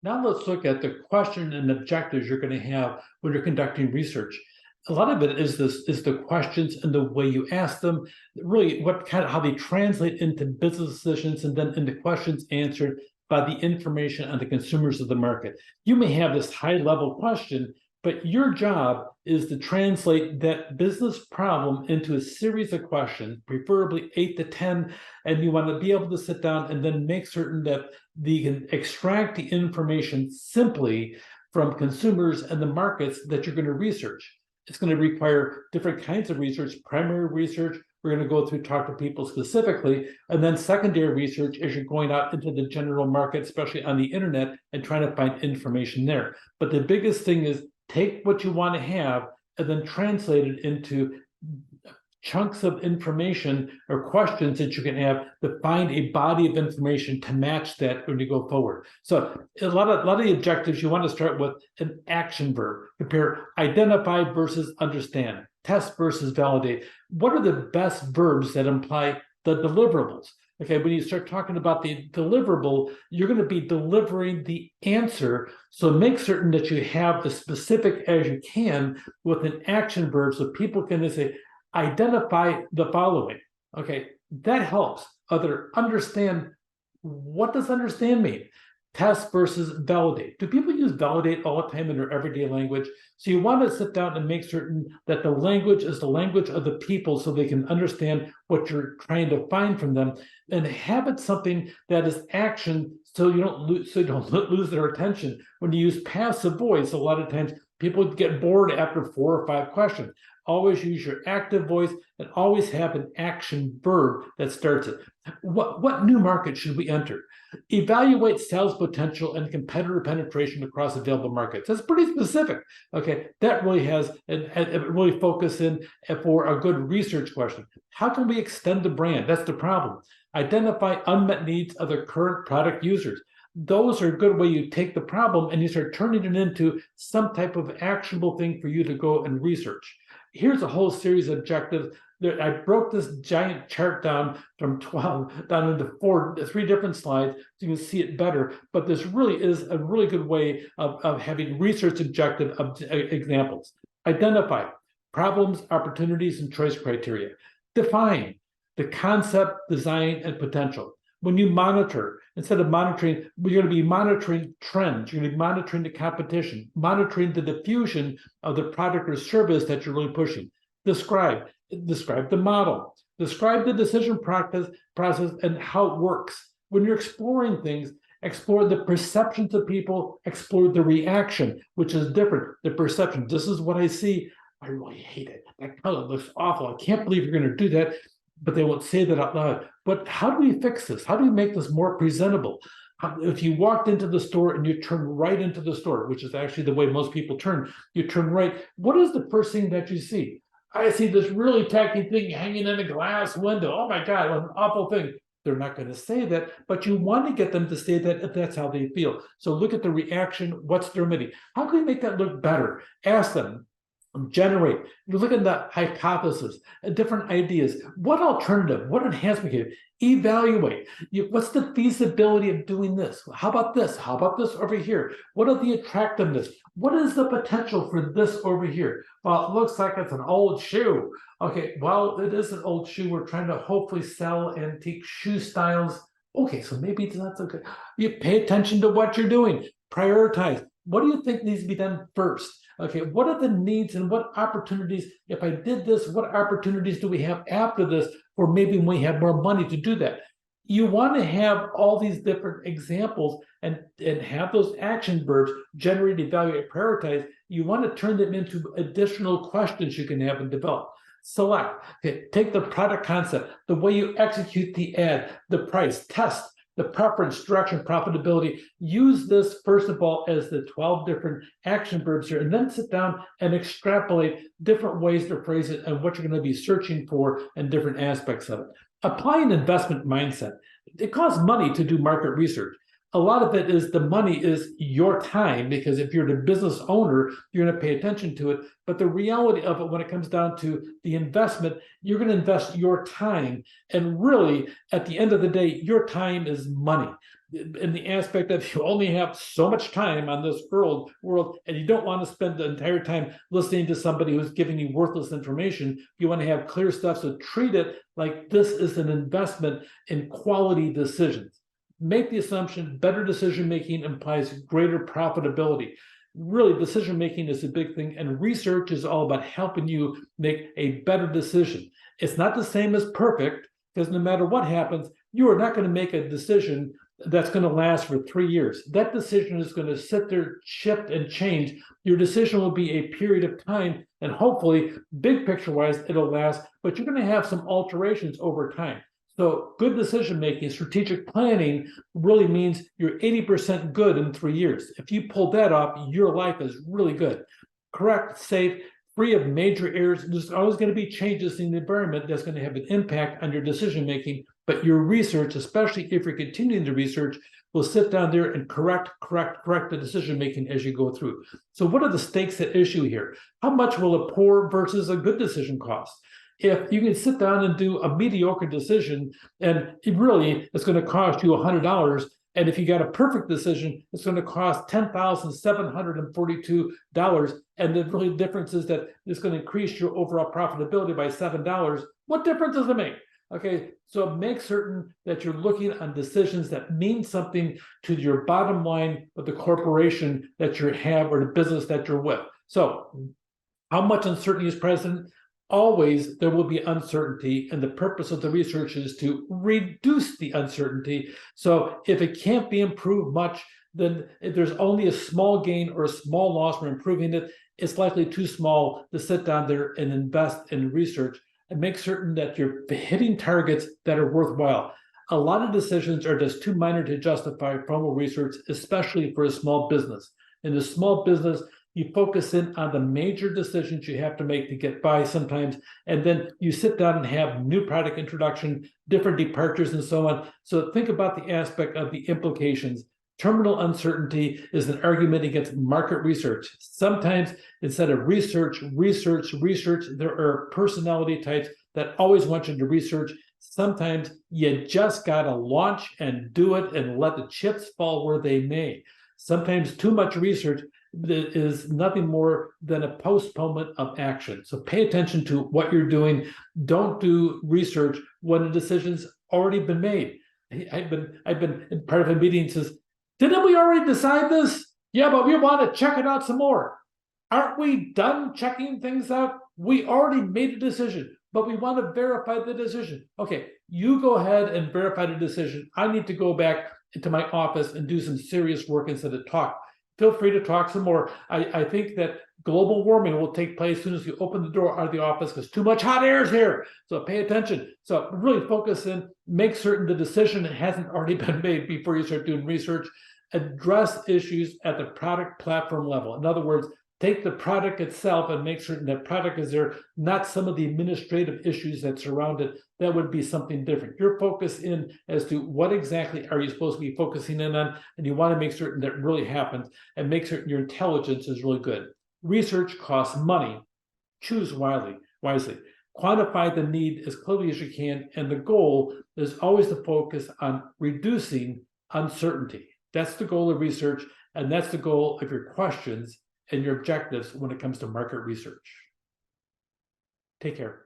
Now let's look at the question and objectives you're going to have when you're conducting research. A lot of it is the questions and the way you ask them, really how they translate into business decisions and then into questions answered by the information on the consumers of the market. You may have this high level question, but your job is to translate that business problem into a series of questions, preferably 8 to 10, and you want to be able to sit down and then make certain that you can extract the information simply from consumers and the markets that you're going to research. It's going to require different kinds of research, primary research. We're going to go through, talk to people specifically, and then secondary research as you're going out into the general market, especially on the internet, and trying to find information there. But the biggest thing is take what you want to have and then translate it into chunks of information or questions that you can have to find a body of information to match that when you go forward. So a lot of the objectives, you want to start with an action verb. Compare identify versus understand, test versus validate. What are the best verbs that imply the deliverables? Okay, when you start talking about the deliverable, you're going to be delivering the answer. So make certain that you have as specific as you can with an action verb so people can say, identify the following. Okay, that helps. Other understand. What does understand mean? Test versus validate. Do people use validate all the time in their everyday language? So you want to sit down and make certain that the language is the language of the people so they can understand what you're trying to find from them, and have it something that is action so you don't lose their attention. When you use passive voice, a lot of times people get bored after 4 or 5 questions. Always use your active voice and always have an action verb that starts it. What new market should we enter? Evaluate sales potential and competitor penetration across available markets. That's pretty specific. Okay, that really has it really focus in for a good research question. How can we extend the brand? That's the problem. Identify unmet needs of the current product users. Those are a good way you take the problem and you start turning it into some type of actionable thing for you to go and research. Here's a whole series of objectives. I broke this giant chart down from 12 down into 3 different slides so you can see it better. But this really is a really good way of having research objective examples. Identify problems, opportunities, and choice criteria. Define the concept, design, and potential. When you monitor, instead of monitoring, you're going to be monitoring trends. You're going to be monitoring the competition, monitoring the diffusion of the product or service that you're really pushing. Describe the model. Describe the decision process and how it works. When you're exploring things, explore the perceptions of people, explore the reaction, which is different. The perception, this is what I see. I really hate it. That color looks awful. I can't believe you're going to do that. But they won't say that out loud. But how do we fix this? How do we make this more presentable? If you walked into the store and you turn right into the store, which is actually the way most people turn, you turn right. What is the first thing that you see? I see this really tacky thing hanging in a glass window. Oh my God, what an awful thing. They're not going to say that, but you want to get them to say that if that's how they feel. So look at the reaction. What's their remedy? How can we make that look better? Ask them. Generate. You look at the hypothesis, different ideas. What alternative? What enhancement can you evaluate? What's the feasibility of doing this? How about this? How about this over here? What are the attractiveness? What is the potential for this over here? Well, it looks like it's an old shoe. Okay, well, it is an old shoe. We're trying to hopefully sell antique shoe styles. Okay, so maybe it's not so good. You pay attention to what you're doing. Prioritize. What do you think needs to be done first? Okay, what are the needs and what opportunities, if I did this, what opportunities do we have after this, or maybe we have more money to do that? You want to have all these different examples and have those action verbs, generate, evaluate, prioritize. You want to turn them into additional questions you can have and develop. Select, okay, take the product concept, the way you execute the ad, the price, test, the preference, direction, profitability. Use this, first of all, as the 12 different action verbs here, and then sit down and extrapolate different ways to phrase it and what you're going to be searching for and different aspects of it. Apply an investment mindset. It costs money to do market research. a lot of it is the money is your time, because if you're the business owner, you're going to pay attention to it. But the reality of it, when it comes down to the investment, you're going to invest your time. And really, at the end of the day, your time is money. In the aspect of you only have so much time on this world, and you don't want to spend the entire time listening to somebody who's giving you worthless information. You want to have clear stuff, so treat it like this is an investment in quality decisions. Make the assumption better decision making implies greater profitability. Really, decision making is a big thing, and research is all about helping you make a better decision. It's not the same as perfect, because no matter what happens, you are not going to make a decision that's going to last for 3 years. That decision is going to sit there, shift, and change. Your decision will be a period of time, and hopefully, big picture wise, it'll last, but you're going to have some alterations over time. So good decision making, strategic planning really means you're 80% good in 3 years. If you pull that off, your life is really good. Correct, safe, free of major errors. There's always going to be changes in the environment that's going to have an impact on your decision making, but your research, especially if you're continuing to research, will sit down there and correct the decision making as you go through. So what are the stakes at issue here? How much will a poor versus a good decision cost? If you can sit down and do a mediocre decision, and it's going to cost you $100, and if you got a perfect decision, it's going to cost $10,742. And the really difference is that it's going to increase your overall profitability by $7. What difference does it make? Okay, so make certain that you're looking on decisions that mean something to your bottom line of the corporation that you have or the business that you're with. So how much uncertainty is present? Always there will be uncertainty, and the purpose of the research is to reduce the uncertainty. So if it can't be improved much, then if there's only a small gain or a small loss from improving it, it's likely too small to sit down there and invest in research and make certain that you're hitting targets that are worthwhile. A lot of decisions are just too minor to justify formal research, especially for a small business. In a small business, you focus in on the major decisions you have to make to get by sometimes, and then you sit down and have new product introduction, different departures, and so on. So think about the aspect of the implications. Terminal uncertainty is an argument against market research. Sometimes instead of research, there are personality types that always want you to research. Sometimes you just gotta launch and do it and let the chips fall where they may. Sometimes too much research is nothing more than a postponement of action. So pay attention to what you're doing. Don't do research when a decision's already been made. I've been in part of a meeting that says, didn't we already decide this? Yeah, but we want to check it out some more. Aren't we done checking things out? We already made a decision, but we want to verify the decision. Okay, you go ahead and verify the decision. I need to go back into my office and do some serious work instead of talk. Feel free to talk some more. I think that global warming will take place as soon as you open the door out of the office, because too much hot air is here. So pay attention. So really focus in, make certain the decision hasn't already been made before you start doing research. Address issues at the product platform level. In other words, take the product itself and make certain that product is there, not some of the administrative issues that surround it. That would be something different. You're focused in as to what exactly are you supposed to be focusing in on, and you want to make certain that really happens and make certain your intelligence is really good. Research costs money. Choose wisely. Quantify the need as clearly as you can, and the goal is always to focus on reducing uncertainty. That's the goal of research, and that's the goal of your questions and your objectives when it comes to market research. Take care.